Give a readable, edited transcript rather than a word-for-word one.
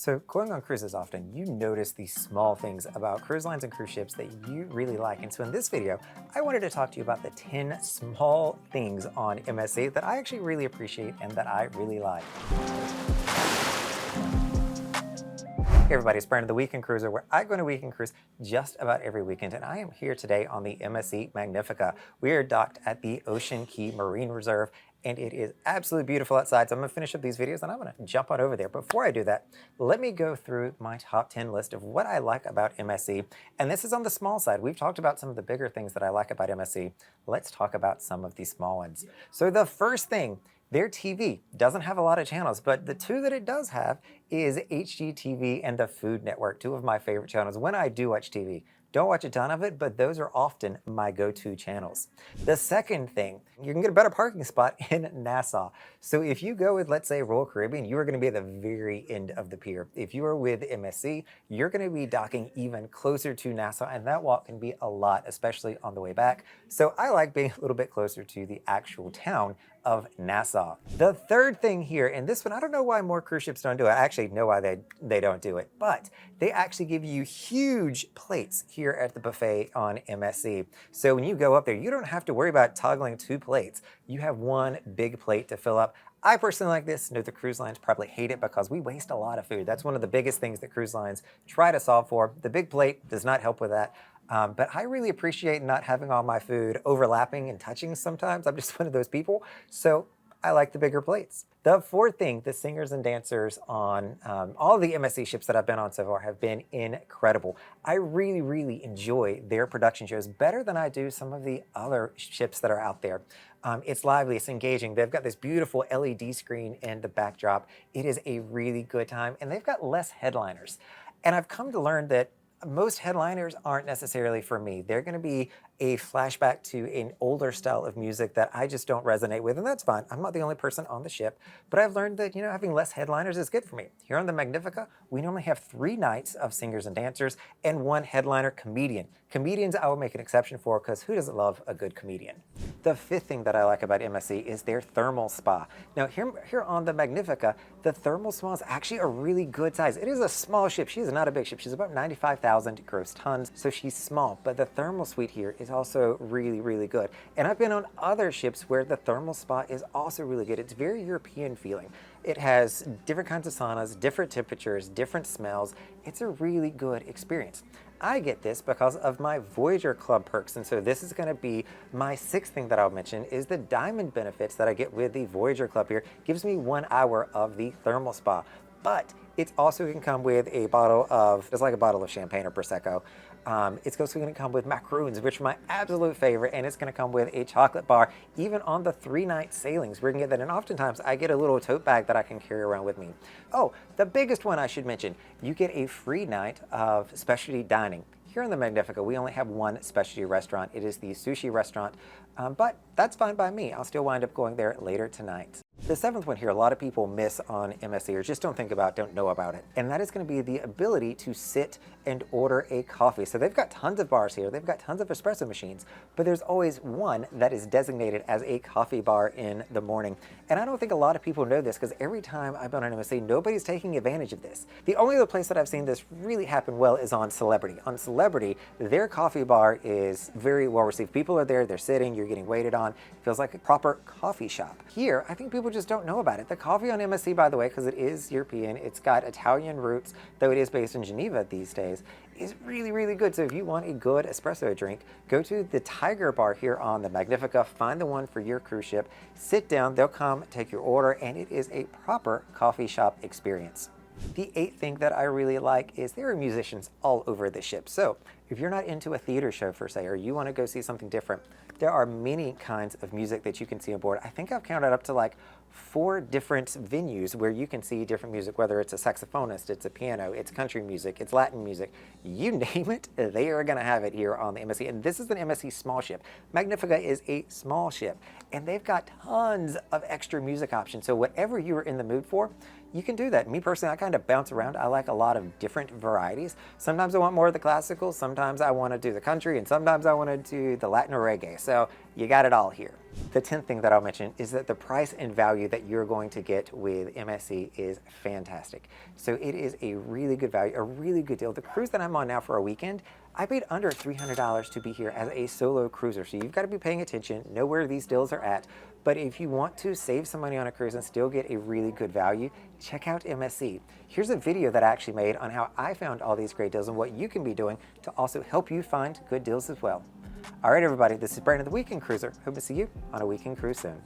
So going on cruises often, you notice these small things about cruise lines and cruise ships that you really like. And so in this video, I wanted to talk to you about the 10 small things on MSC that I actually really appreciate and that I really like. Hey everybody, it's Brandon, the Weekend Cruiser, where I go on a weekend cruise just about every weekend, and I am here today on the MSC Magnifica. We are docked at the Ocean Key Marine Reserve, and it is absolutely beautiful outside, so I'm going to finish up these videos, and I'm going to jump on over there. Before I do that, let me go through my top 10 list of what I like about MSC, and this is on the small side. We've talked about some of the bigger things that I like about MSC. Let's talk about some of these small ones. So the first thing, their TV doesn't have a lot of channels, but the two that it does have is HGTV and the Food Network, two of my favorite channels when I do watch TV. Don't watch a ton of it, but those are often my go-to channels. The second thing, you can get a better parking spot in Nassau. So if you go with, let's say, Royal Caribbean, you are going to be at the very end of the pier. If you are with MSC, you're going to be docking even closer to Nassau, and that walk can be a lot, especially on the way back. So I like being a little bit closer to the actual town of Nassau. The third thing here, and this one, I don't know why more cruise ships don't do it. I actually know why they don't do it, but they actually give you huge plates here at the buffet on MSC. So when you go up there, you don't have to worry about toggling two plates. You have one big plate to fill up. I personally like this. No, the cruise lines probably hate it because we waste a lot of food. That's one of the biggest things that cruise lines try to solve for. The big plate does not help with that. But I really appreciate not having all my food overlapping and touching sometimes. I'm just one of those people. So I like the bigger plates. The fourth thing, the singers and dancers on all the MSC ships that I've been on so far have been incredible. I really, really enjoy their production shows better than I do some of the other ships that are out there. It's lively, it's engaging. They've got this beautiful LED screen in the backdrop. It is a really good time, and they've got less headliners. And I've come to learn that most headliners aren't necessarily for me. They're going to be a flashback to an older style of music that I just don't resonate with, and that's fine. I'm not the only person on the ship, but I've learned that, having less headliners is good for me. Here on the Magnifica, we normally have 3 nights of singers and dancers and 1 headliner comedian. Comedians I will make an exception for, because who doesn't love a good comedian? The fifth thing that I like about MSC is their thermal spa. Now here on the Magnifica, the thermal spa is actually a really good size. It is a small ship. She is not a big ship. She's about 95,000 gross tons, so she's small, but the thermal suite here is also really, really good. And I've been on other ships where the thermal spa is also really good. It's very European feeling. It has different kinds of saunas, different temperatures, different smells. It's a really good experience. I get this because of my Voyager Club perks, and so this is going to be my 6th thing that I'll mention is the diamond benefits that I get with the Voyager Club here. Gives me 1 hour of the thermal spa, but it also can come with a bottle of, it's like a bottle of champagne or Prosecco. It's also going to come with macaroons, which are my absolute favorite, and it's going to come with a chocolate bar, even on the 3-night sailings. We're going to get that, and oftentimes I get a little tote bag that I can carry around with me. Oh, the biggest one I should mention, you get a free night of specialty dining. Here in the Magnifica, we only have 1 specialty restaurant. It is the sushi restaurant, but that's fine by me. I'll still wind up going there later tonight. The 7th one here, a lot of people miss on MSC or just don't think about, don't know about it. And that is going to be the ability to sit and order a coffee. So they've got tons of bars here. They've got tons of espresso machines, but there's always one that is designated as a coffee bar in the morning. And I don't think a lot of people know this because every time I've been on MSC, nobody's taking advantage of this. The only other place that I've seen this really happen well is on Celebrity. On Celebrity, their coffee bar is very well received. People are there, they're sitting, you're getting waited on. It feels like a proper coffee shop. Here, I think people just don't know about it. The coffee on MSC, by the way, because it is European, it's got Italian roots, though it is based in Geneva these days, is really, really good. So if you want a good espresso drink, go to the Tiger Bar here on the Magnifica, find the one for your cruise ship, sit down, they'll come, take your order, and it is a proper coffee shop experience. The 8th thing that I really like is there are musicians all over the ship. So if you're not into a theater show per se, or you want to go see something different, there are many kinds of music that you can see on board. I think I've counted up to like 4 different venues where you can see different music, whether it's a saxophonist, it's a piano, it's country music, it's Latin music, you name it, they are going to have it here on the MSC. And this is an MSC small ship. Magnifica is a small ship, and they've got tons of extra music options. So whatever you are in the mood for, you can do that. Me personally, I kind of bounce around. I like a lot of different varieties. Sometimes I want more of the classical, sometimes I want to do the country, and sometimes I want to do the Latin or reggae. So you got it all here. The 10th thing that I'll mention is that the price and value that you're going to get with MSC is fantastic. So it is a really good value, a really good deal. The cruise that I'm on now for a weekend, I paid under $300 to be here as a solo cruiser. So you've got to be paying attention, know where these deals are at. But if you want to save some money on a cruise and still get a really good value, check out MSC. Here's a video that I actually made on how I found all these great deals and what you can be doing to also help you find good deals as well. All right, everybody, this is Brandon, the Weekend Cruiser. Hope to see you on a weekend cruise soon.